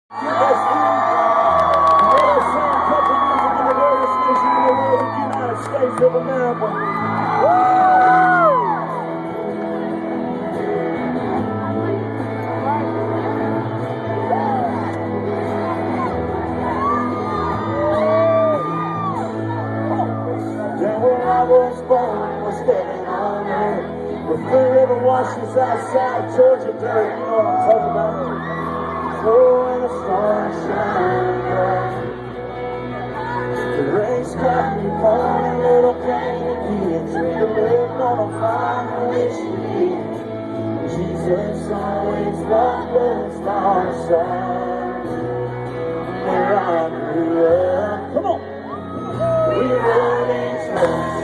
Yes, let us sing country music in the greatest nation in the world, the United States of America. Yeah, where I was born was heaven on earth. Where the river washes outside Georgia dirt, you know what I'm talking about? Oh, and the stars shine bright. The race got me born a little pain kids. We lived on a farm in Michigan. Jesus always walked us our side. Where I grew up, come on, we rode in trucks.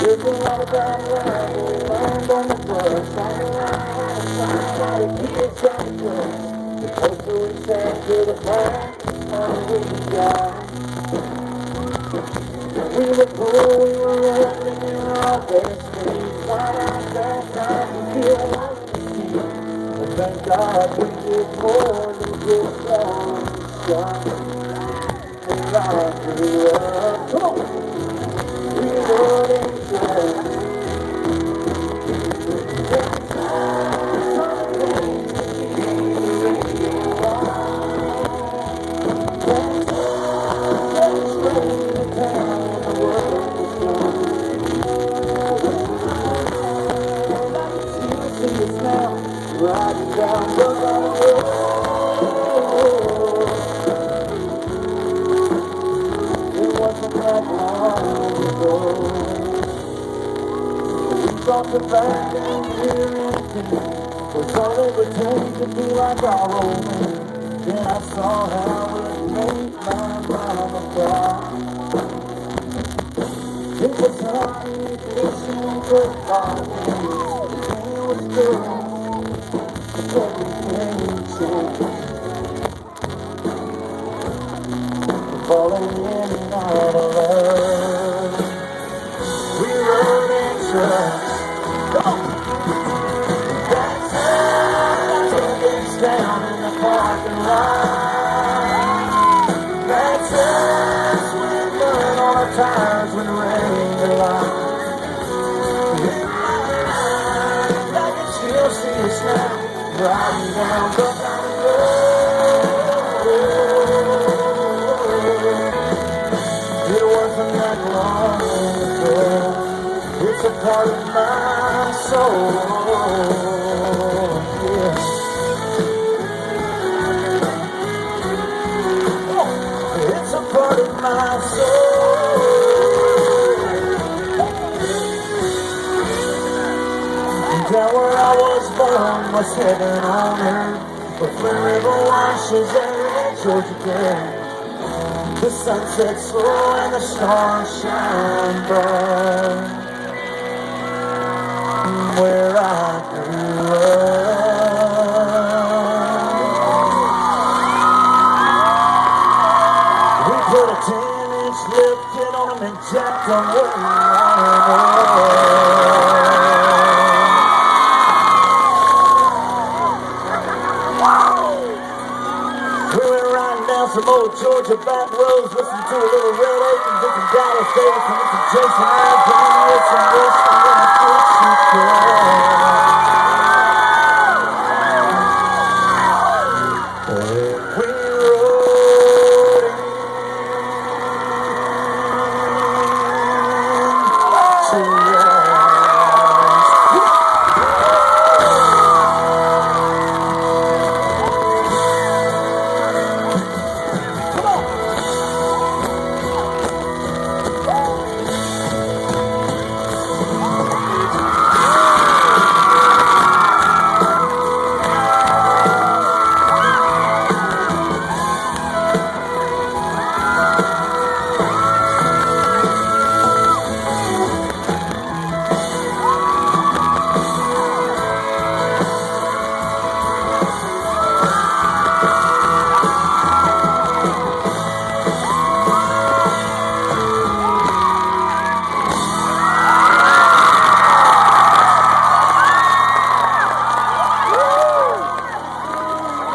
There's a lot about life we learned on the bus. I know how to kids on the bus. The closer we stand to the fire, the harder we got. We were poor, we were rolling in our best days. While our bad times we feel what we see. But thank God we did more than just long shot. And I grew up, come on, we were in trouble. Riding down the road, it wasn't that long ago. We thought the back and here was all it would take to be like our old man. Then I saw how it made my mama cry. It was hard, fishing for coffee. It was good. Everything changed. Falling in and out of love. We rode in trucks. Come on. That's us. Took us down in the parking lot. That's us. With mud on our tires when the rain got light. I can still see us now. Riding down the road. It wasn't that long ago. It's a part of my soul. Yeah. It's a part of my soul. Down where I was born was heaven on earth. But the river washes every Georgia day. The sun sets slow and the stars shine bright. Where I grew up, we put a 10-inch lip kit on them and jacked them way I some old Georgia back roads, listen to a little Red Oak and drinking Dallas Davis and some Jason Alexander with some whiskey and a Dixie cup. We rode in